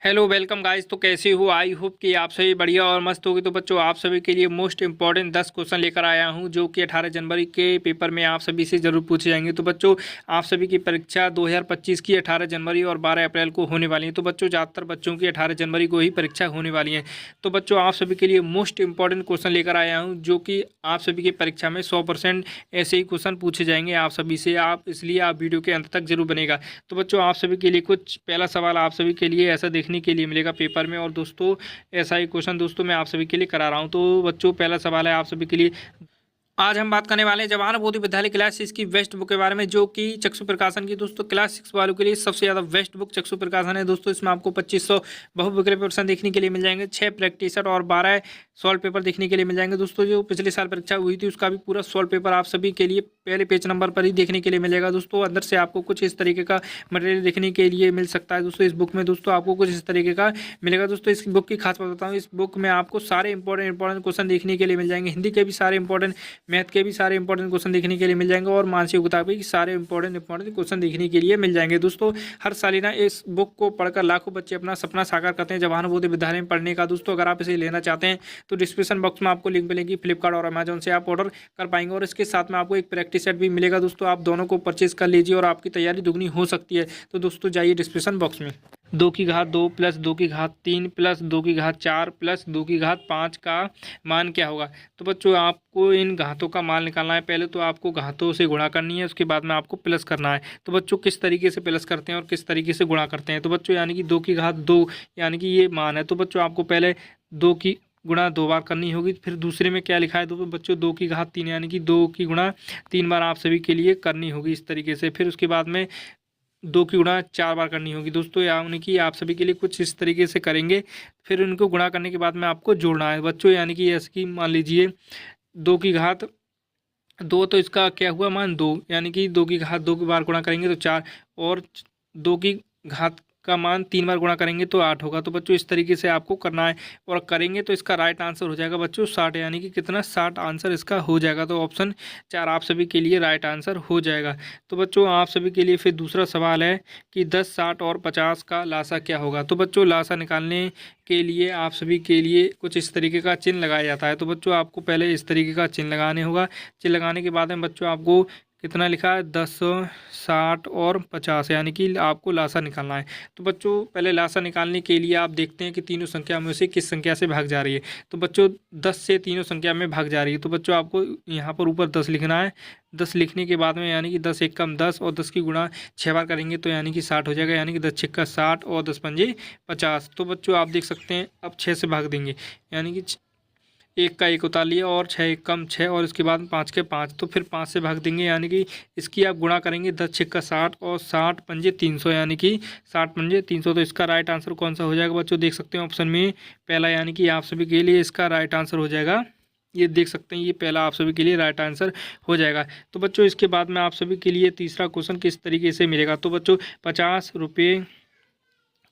Hello welcome guys. तो कैसे हो? आई होप कि आप सभी बढ़िया और मस्त होगी। तो बच्चों आप सभी के लिए मोस्ट इंपॉर्टेंट 10 क्वेश्चन लेकर आया हूं जो कि 18 जनवरी के पेपर में आप सभी से ज़रूर पूछे जाएंगे। तो बच्चों आप सभी की परीक्षा 2025 की 18 जनवरी और 12 अप्रैल को होने वाली है। तो बच्चों ज़्यादातर बच्चों की 18 जनवरी को ही परीक्षा होने वाली है। तो बच्चों आप सभी के लिए मोस्ट इंपॉर्टेंट क्वेश्चन लेकर आया हूँ जो कि आप सभी की परीक्षा में 100% ऐसे ही क्वेश्चन पूछे जाएंगे आप सभी से। आप इसलिए आप वीडियो के अंत तक जरूर बनेगा। तो बच्चों आप सभी के लिए कुछ पहला सवाल आप सभी के लिए ऐसा देखने के लिए मिलेगा पेपर में, और दोस्तों ऐसा ही क्वेश्चन दोस्तों मैं आप सभी के लिए करा रहा हूं। तो बच्चों पहला सवाल है आप सभी के लिए। आज हम बात करने वाले हैं जवाहर बोधि विद्यालय क्लास 6 की बेस्ट बुक के बारे में जो कि चक्षु प्रकाशन की। दोस्तों क्लास 6 वालों के लिए सबसे ज़्यादा बेस्ट बुक चक्षु प्रकाशन है। दोस्तों इसमें आपको 2500 बहुविकल्प प्रश्न देखने के लिए मिल जाएंगे, 6 प्रैक्टिस सेट और 12 सॉल्व पेपर देखने के लिए मिल जाएंगे। दोस्तों जो पिछले साल परीक्षा हुई थी उसका भी पूरा सॉल्व पेपर आप सभी के लिए पहले पेज नंबर पर ही देखने के लिए मिलेगा। दोस्तों अंदर से आपको कुछ इस तरीके का मटेरियल देखने के लिए मिल सकता है। दोस्तों इस बुक में दोस्तों आपको कुछ इस तरीके का मिलेगा। दोस्तों इस बुक की खास बात बताऊँ, इस बुक में आपको सारे इंपॉर्टेंट क्वेश्चन देखने के लिए मिल जाएंगे। हिंदी के भी सारे इंपॉर्टेंट, मैथ के भी सारे इंपॉर्टेंट क्वेश्चन देखने के लिए मिल जाएंगे और मानसिक योग्यता के सारे इंपॉर्टेंट क्वेश्चन देखने के लिए मिल जाएंगे। दोस्तों हर साल ना इस बुक को पढ़कर लाखों बच्चे अपना सपना साकार करते हैं जवाहर बोधि विद्यालय में पढ़ने का। दोस्तों अगर आप इसे लेना चाहते हैं तो डिस्क्रिप्शन बॉक्स में आपको लिंक मिलेगी, फ्लिपकार्ट और अमेजोन से आप ऑर्डर कर पाएंगे और इसके साथ में आपको एक प्रैक्टिस सेट भी मिलेगा। दोस्तों आप दोनों को परचेज कर लीजिए और आपकी तैयारी दुगनी हो सकती है। तो दोस्तों जाइए डिस्क्रिप्शन बॉक्स में। 2 की घात 2 प्लस 2 की घात 3 प्लस 2 की घात 4 प्लस 2 की घात 5 का मान क्या होगा? तो बच्चों आपको इन घातों का मान निकालना है। पहले तो आपको घातों से गुणा करनी है, उसके बाद में आपको प्लस करना है। तो बच्चों किस तरीके से प्लस करते हैं और किस तरीके से गुणा करते हैं? तो बच्चों यानी कि 2 की घात 2 यानी कि ये मान है। तो बच्चों आपको पहले 2 की गुणा 2 बार करनी होगी। फिर दूसरे में क्या लिखा है तो बच्चों 2 की घात 3 यानी कि 2 की गुणा 3 बार आप सभी के लिए करनी होगी इस तरीके से। फिर उसके बाद में 2 की गुणा 4 बार करनी होगी। दोस्तों यानी कि आप सभी के लिए कुछ इस तरीके से करेंगे। फिर उनको गुणा करने के बाद में आपको जोड़ना है बच्चों। यानी कि ऐसे कि मान लीजिए 2 की घात 2, तो इसका क्या हुआ मान 2, यानी कि 2 की घात 2 की बार गुणा करेंगे तो 4, और 2 की घात का मान 3 बार गुणा करेंगे तो 8 होगा। तो बच्चों इस तरीके से आपको करना है और करेंगे तो इसका राइट आंसर हो जाएगा बच्चों 60, यानी कि कितना 60 आंसर इसका हो जाएगा। तो ऑप्शन 4 आप सभी के लिए राइट आंसर हो जाएगा। तो बच्चों आप सभी के लिए फिर दूसरा सवाल है कि 10, 60 और 50 का लासा क्या होगा? तो बच्चों लासा निकालने के लिए आप सभी के लिए कुछ इस तरीके का चिन्ह लगाया जाता है। तो बच्चों आपको पहले इस तरीके का चिन्ह लगाने होगा। चिन्ह लगाने के बाद में बच्चों आपको कितना लिखा है 10, 60 और 50, यानी कि आपको लासा निकालना है। तो बच्चों पहले लासा निकालने के लिए आप देखते हैं कि तीनों संख्या में से किस संख्या से भाग जा रही है। तो बच्चों 10 से तीनों संख्या में भाग जा रही है। तो बच्चों आपको यहाँ पर ऊपर 10 लिखना है। 10 लिखने के बाद में यानी कि 10 एक कम 10 और 10 की गुणा 6 बार करेंगे तो यानी कि 60 हो जाएगा, यानी कि 10 छक्का 60 और 10 पंजे 50। तो बच्चों आप देख सकते हैं अब 6 से भाग देंगे, यानी कि 1 का 1 उतार लिया और 6 एक कम 6 और इसके बाद 5 के 5, तो फिर 5 से भाग देंगे, यानी कि इसकी आप गुणा करेंगे 10 छक्का 60 और 60 पंजे 300, यानी कि 60 पंजे 300। तो इसका राइट आंसर कौन सा हो जाएगा बच्चों? देख सकते हैं ऑप्शन में पहला, यानी कि आप सभी के लिए इसका राइट आंसर हो जाएगा। ये देख सकते हैं ये पहला आप सभी के लिए राइट आंसर हो जाएगा। तो बच्चों इसके बाद में आप सभी के लिए तीसरा क्वेश्चन किस तरीके से मिलेगा? तो बच्चों 50 रुपये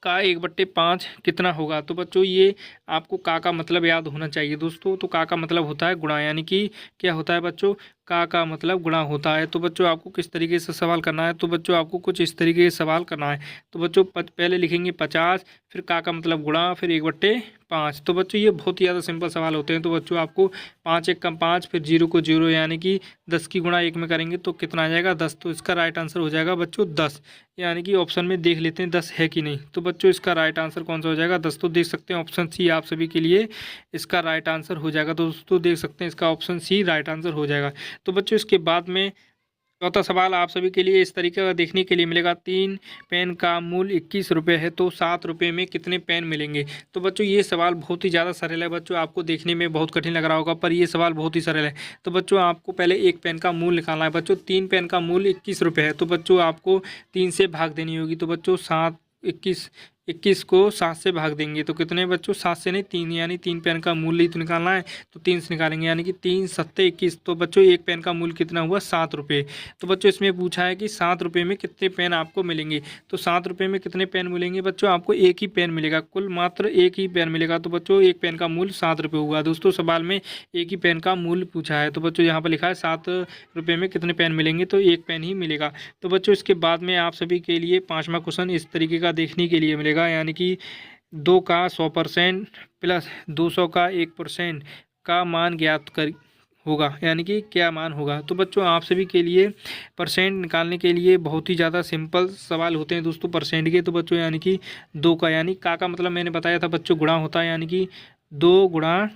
का 1/5 कितना होगा? तो बच्चों ये आपको का मतलब याद होना चाहिए दोस्तों। तो का मतलब होता है गुणा, यानी कि क्या होता है बच्चों? का मतलब गुणा होता है। तो बच्चों आपको किस तरीके से सवाल करना है? तो बच्चों आपको कुछ इस तरीके से सवाल करना है। तो बच्चों पहले लिखेंगे 50, फिर का मतलब गुणा, फिर 1/5। तो बच्चों ये बहुत ही ज़्यादा सिंपल सवाल होते हैं। तो बच्चों आपको 5 एक कम 5, फिर 0 को 0, यानी कि 10 की गुणा 1 में करेंगे तो कितना आ जाएगा 10। तो इसका राइट आंसर हो जाएगा बच्चों 10, यानी कि ऑप्शन में देख लेते हैं 10 है कि नहीं। तो बच्चों इसका राइट आंसर कौन सा हो जाएगा? 10। तो देख सकते हैं ऑप्शन सी आप सभी के लिए इसका राइट आंसर हो जाएगा। तो दोस्तों देख सकते हैं इसका ऑप्शन सी राइट आंसर हो जाएगा। तो बच्चों इसके बाद में चौथा सवाल आप सभी के लिए इस तरीके का देखने के लिए मिलेगा। 3 पेन का मूल्य 21 रुपये है तो 7 रुपये में कितने पेन मिलेंगे? तो बच्चों ये सवाल बहुत ही ज़्यादा सरल है बच्चों, आपको देखने में बहुत कठिन लग रहा होगा पर ये सवाल बहुत ही सरल है। तो बच्चों आपको पहले एक पेन का मूल्य निकालना है। बच्चों 3 पेन का मूल्य 21 रुपये है तो बच्चों आपको 3 से भाग देनी होगी। तो बच्चों 21 को 7 से भाग देंगे तो कितने बच्चों? 7 से नहीं 3, यानी 3 पेन का मूल्य ही तो निकालना है। तो 3 से निकालेंगे, यानी कि 3 सत्ते 21। तो बच्चों एक पेन का मूल्य कितना हुआ? 7 रुपये। तो बच्चों इसमें पूछा है कि 7 रुपये में कितने पेन आपको मिलेंगे? तो 7 रुपये में कितने पेन मिलेंगे बच्चों? आपको एक ही पेन मिलेगा, कुल मात्र एक ही पेन मिलेगा। तो बच्चों एक पेन का मूल्य 7 रुपये हुआ। दोस्तों सवाल में एक ही पेन का मूल्य पूछा है। तो बच्चों यहाँ पर लिखा है 7 रुपये में कितने पेन मिलेंगे, तो एक पेन ही मिलेगा। तो बच्चों इसके बाद में आप सभी के लिए 5वां क्वेश्चन इस तरीके का देखने के लिए मिलेगा, यानी कि 2 का 100% प्लस 200 का 1% का मान ज्ञात कर होगा, यानी कि क्या मान होगा। तो बच्चों आप सभी के लिए परसेंट निकालने के लिए बहुत ही ज़्यादा सिंपल सवाल होते हैं दोस्तों परसेंट के। तो बच्चों यानी कि 2 का, यानी का मतलब मैंने बताया था बच्चों गुणा होता है, यानी कि 2 गुणा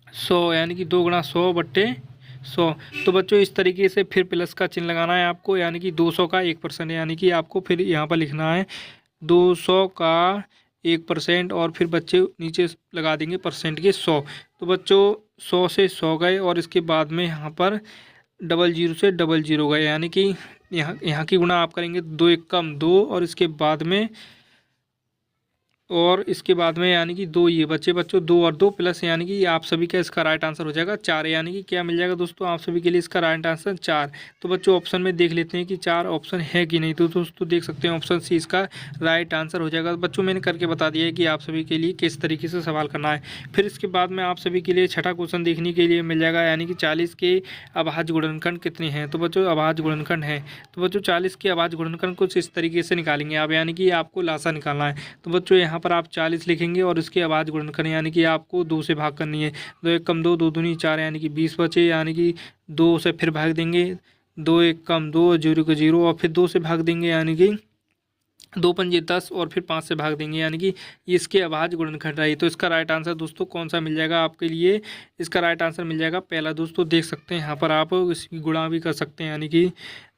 100, यानी कि 2 गुणा 100 बट्टे 100। तो बच्चों इस तरीके से फिर प्लस का चिन्ह लगाना है आपको, यानी कि 200 का 1%, यानी कि आपको फिर यहाँ पर लिखना है 200 का 1% और फिर बच्चे नीचे लगा देंगे परसेंट के 100। तो बच्चों 100 से 100 गए और इसके बाद में यहाँ पर 00 से 00 गए, यानी कि यहाँ की गुणा आप करेंगे 2 एक कम 2 और इसके बाद में यानी कि 2 ये बच्चे बच्चों 2 और 2 प्लस, यानी कि आप सभी का इसका राइट आंसर हो जाएगा 4, यानी कि क्या मिल जाएगा दोस्तों आप सभी के लिए इसका राइट आंसर 4। तो बच्चों ऑप्शन में देख लेते हैं कि 4 ऑप्शन है कि नहीं। तो दोस्तों देख सकते हैं ऑप्शन सी इसका राइट आंसर हो जाएगा। बच्चों मैंने करके बता दिया है कि आप सभी के लिए किस तरीके से सवाल करना है। फिर इसके बाद में आप सभी के लिए छठा क्वेश्चन देखने के लिए मिल जाएगा, यानी कि 40 के अभाज्य गुणनखंड कितने हैं। तो बच्चों अभाज्य गुणनखंड है, तो बच्चों 40 के अभाज्य गुणनखंड कुछ इस तरीके से निकालेंगे आप, यानी कि आपको लासा निकालना है। तो बच्चों यहाँ पर आप 40 लिखेंगे और इसके अभाज्य गुणनखंड यानी कि आपको 2 से भाग करनी है। 2 एक कम 2, 2 दूनी 4, यानी कि 20 बचे, यानी कि 2 से फिर भाग देंगे, 2 एक कम 2, 0 को 0 और फिर 2 से भाग देंगे, यानी कि 2 पंजे 10 और फिर 5 से भाग देंगे, यानी कि इसके अभाज्य गुणनखंड रही। तो इसका राइट आंसर दोस्तों कौन सा मिल जाएगा आपके लिए। इसका राइट आंसर मिल जाएगा पहला। दोस्तों देख सकते हैं यहाँ पर आप इसकी गुणा भी कर सकते हैं, यानी कि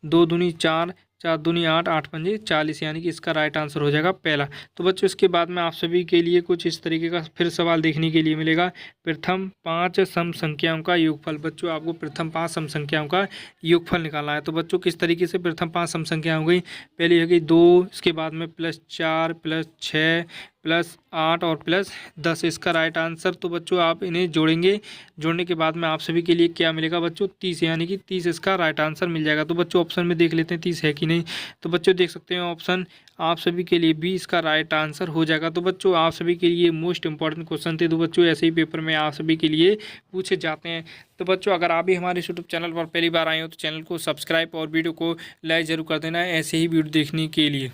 2 दूनी 4, 4 दूनी 8, 8 पंजे 40, यानी कि इसका राइट आंसर हो जाएगा पहला। तो बच्चों इसके बाद में आप सभी के लिए कुछ इस तरीके का फिर सवाल देखने के लिए मिलेगा, प्रथम 5 सम संख्याओं का योगफल। बच्चों आपको प्रथम 5 सम संख्याओं का योगफल निकालना है। तो बच्चों किस तरीके से प्रथम 5 सम संख्या हो गई, पहली हो गई 2, इसके बाद में +4 +6 +8 और +10, इसका राइट आंसर। तो बच्चों आप इन्हें जोड़ेंगे, जोड़ने के बाद में आप सभी के लिए क्या मिलेगा बच्चों 30, यानी कि 30 इसका राइट आंसर मिल जाएगा। तो बच्चों ऑप्शन में देख लेते हैं 30 है कि नहीं। तो बच्चों देख सकते हैं ऑप्शन आप सभी के लिए बी इसका राइट आंसर हो जाएगा। तो बच्चों आप सभी के लिए मोस्ट इंपॉर्टेंट क्वेश्चन थे, तो बच्चों ऐसे ही पेपर में आप सभी के लिए पूछे जाते हैं। तो बच्चों अगर आप भी हमारे यूट्यूब चैनल पर पहली बार आए हो तो चैनल को सब्सक्राइब और वीडियो को लाइक ज़रूर कर देना है ऐसे ही वीडियो देखने के लिए।